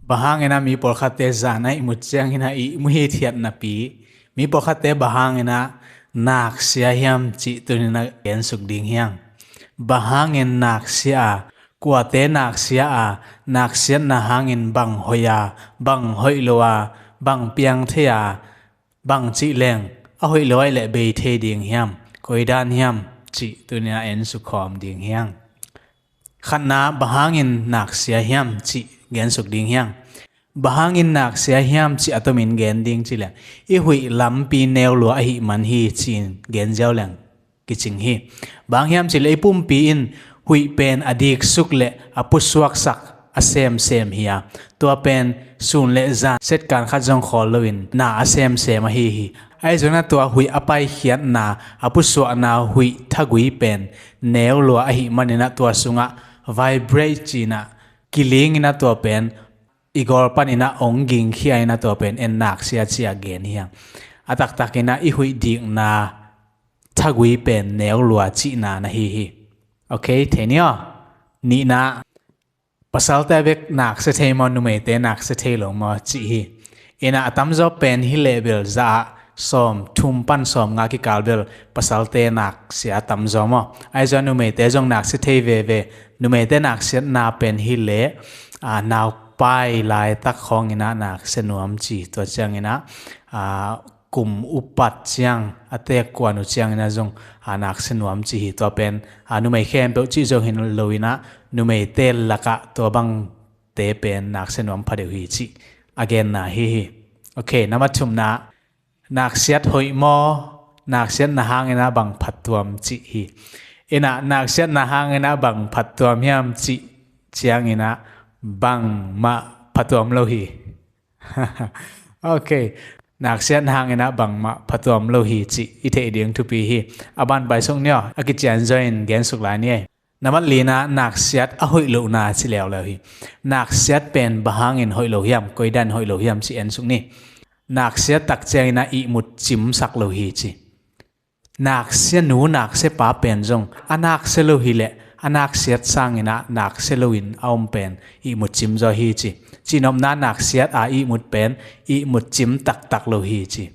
bahangena mi por khate zana I mutchangina I muhi thiat na pi mi por khate bahangena NAKSIA hiam chi tunina gen suk ding hiang bahangen NAKSIA kuate NAKSIA NAKSIA na hangin bang hoya bang hoiloa bang piang thea bang chi leng a hoi loi le be the ding hiam koidan hiam chi tunina en su khom ding hiang khanna bahangin NAKSIA hiam chi gen suk ding hiang bahangin NAKSIA hiam chi atomin gen ding chi lang I hui lampi neu lo a hi man hi chin gen jaw lang kiching hi bang hiam chi le pum pi in hui pen adik suk le apuswak sak asem sem hiya to pen sun le zan set kan kha jong khol loin na asem sem a hi ai zona to hui apai khiat na apuswa na hui thagui pen neu lo a hi manina to sunga vibrate china kiling ina to pen igor panina onging khiai na to pen en NAKSIA chi again hiya atak takina I hui dik na thagui pen neu lo chi na na hi okay theihna ni na pasal ta vek NAKSIA thei mon nu me te NAKSIA thei lo mo chi hi ina atam zo pen hi level za som thum pan som nga ki kalbel pasal te NAKSIA tam zo mo ai zo nu me te jong NAKSIA thei ve nu me te NAKSIA na pen hi le now pai lai tak khong ina NAKSIA nuam chi to chang ina kum upat chiang ate kwanu chiang ina jong NAKSIA nuam chi hi to pen nu me khem pe chi jong hin loina nu me tel laka to bang te pen NAKSIA nuam phade hi chi again na hi okay namathum na NAKSIA hoi mo NAKSIA na hangena bang phatwam chi hi ina NAKSIA na hangena bang phatwam hiam chi chiang ina bang ma phatwam lo hi okay NAKSIA na hangena bang ma phatwam lo hi chi I the ding thu pi hi aban bai song nyo akichian join gen suk lai ni namat lina NAKSIA a hoi lo na chi lew lo hi NAKSIA pen bahangin hoi lo hiam koidan hoi lo hiam chi en suk ni NAKSIA tak chang na I mut chim sak lo hi chi NAKSIA nu NAKSIA pa pen jong NAKSIA lo hi le NAKSIA sang ina NAKSIA lo in aum pen I mut chim zo hi chi chinom na NAKSIA I mut pen I mut chim tak lo hi chi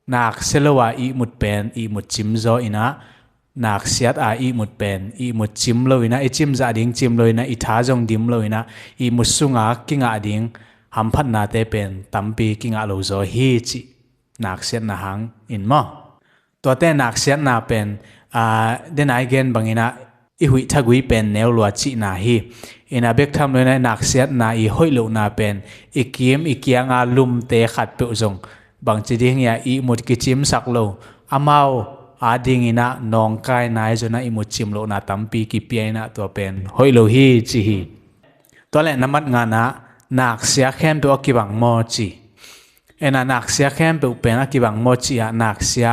NAKSIA lo I mut pen I mut chim zo ina NAKSIA I mut pen I mut chim lo ina I chim za ding chim lo ina I tha jong dim lo ina I mut sunga kinga ding ham phat na te pen tampi kinga lo zo hi chi NAKSIA na hang in mo to te NAKSIA na pen den I gen bangina I hui thagui pen neu lo chi na hi ina bek tham lo na NAKSIA na I hoi lo na pen I kiem I kianga lum te khat pe jong bang chi ding ya I mut ki chim sak lo amao ading ina nong kai nai jona I mut chim lo na tampi ki pi na to pen hoi lo hi chi hi to le namat nga na NAKSIA khem pe ki bang mo chi ena NAKSIA khem pe pen ki bang mo chi ya NAKSIA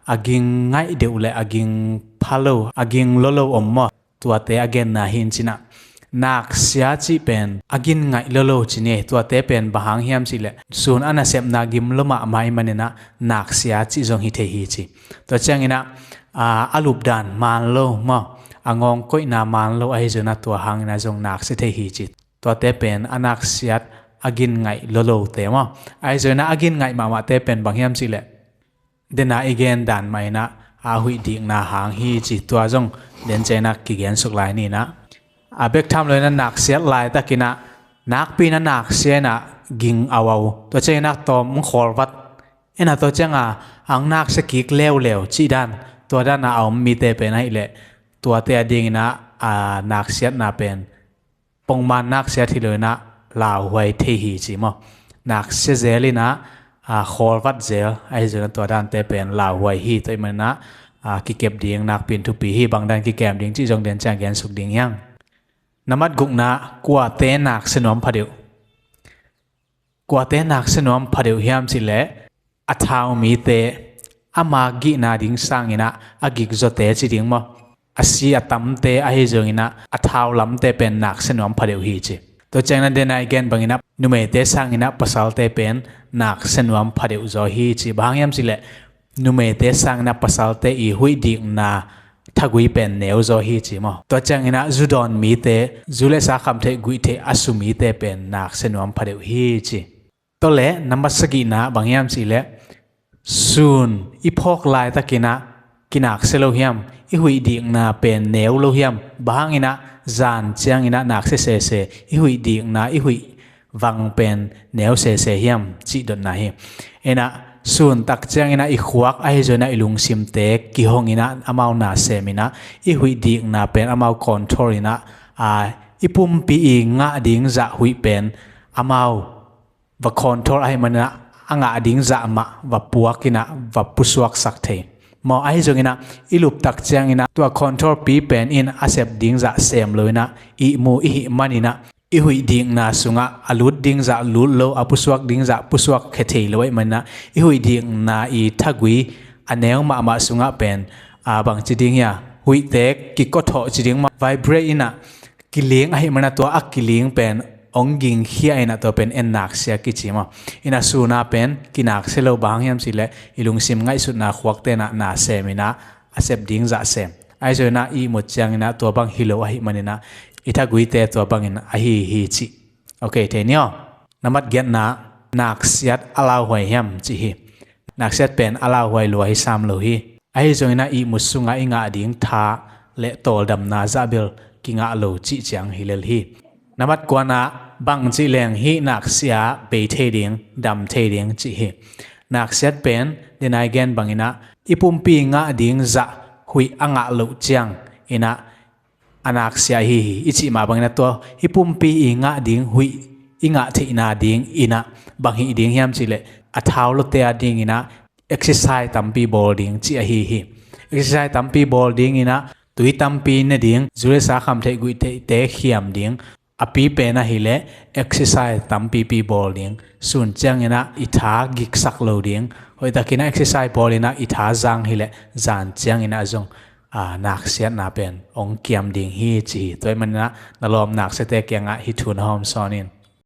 aging ngai de ule aging phalo aging lolo ommo tuate again na hin china NAKSIA chi pen agin ngai lolo chine tuate pen bahang hiam chi le sun ana sep na gim loma mai manena NAKSIA chi jong hi the hi chi to changina alup dan man lo mo angong koi na man lo ai jona to hang na jong NAKSIA the hi chi tuate pen NAKSIA agin ngai lolo te mo ai jona agin ngai ma te pen bang hiam chi le dena again dan mai na hui ding na hang hi chi to jong den chena ki gen suk lai ni na abek tham lo na NAKSIA lai takina nak pi na NAKSIA na ging awau to chena tom khol wat ena to changa ang NAKSIA ki lew chi dan to dan na om mi te pe nai le to te ding na NAKSIA na pen pongman NAKSIA thi lo na la huai the hi chi mo NAKSIA zelina khol wat zel ai jona to dan te pen la huai hi toi man na ki kep ding nak pin thu pi hi bang dan ki kem ding chi jong den chang gen suk ding yang namat guk na kwa te NAKSIA nom phadeu kwa te NAKSIA nom phadeu hiam chi le athau mi te ama gi na ding sang ina agik zo te chi ding mo asi atam te a hi jong ina athau lam te pen NAKSIA nom phadeu hi chi to changna den again bangina nume te sang ina pasal te pen NAKSIA nom phadeu zo hi chi bang yam chi le nume te sang na pasal te I hui dik na thagui pen neu zo hi chi mo to changina judon mi te zule sa kham the gui the asumi te pen nak senuam phadeu hi chi to le number sagi na bangyam chi le sun iphok lai takina kinak selo hiam i hui ding na pen neu lo hiam bangina zan changina nak se i hui ding na i hui wang pen neu se hiam chi dotna hi ena sun tak changina i khuak ai zona ilung sim te ki hongina amau na semina i hui ding na pen amau controlina ipum pi nga ding za hui pen amau và control ai mana anga ding za ma và puakina và pusuak sakthei mo ai zongina ilup tak changina to control pi pen in asep ding za sem loina i mu i manina i hui ding na sunga alut ding za lut lo apusuak ding za pusuak khethei loi mana i hui ding na i thagui aneu ma sunga pen bang chiding ya hui tek ki ko tho chiding ma vibrate ina kiling ai mana to akiling pen onging hia ina to pen en NAKSIA kichima ina suna pen kinak selo bangyam sile ilung sim ngai sut na khwak te na semina asep ding za sem ai zo na i mo chang ina to bang hilo hi manina ita gui te to bang in a hi chi okay theihna namat get na NAKSIA ala hoi hiam chi hi NAKSIA pen ala hoi lo hi sam lo hi ai zo ina i musunga inga ding tha le tol dam na zabil kinga lo chi chang hilel hi namat kwana bang chi leng hi NAKSIA be theding dam theding chi hi NAKSIA pen denai gen bangina ipumpi nga ding za hui anga lo chiang ina NAKSIA hi ichi ma bangina to ipumpi nga ding hui inga theihna ding ina bang hi ding hiam chi le athaw lo te ding ina exercise tampi bowling chi hi exercise tampi bowling ina tui tampi ne ding zure sa kham the gui te khiam ding api pena hile exercise tampi pi bowling sun changena itha gik sak loading hoi takina exercise bowlina itha jang hile zan changena jong NAKSIA na pen ong kiam ding hi chi toy manna nalom NAKSIA te kyanga hi thun hawmsawn in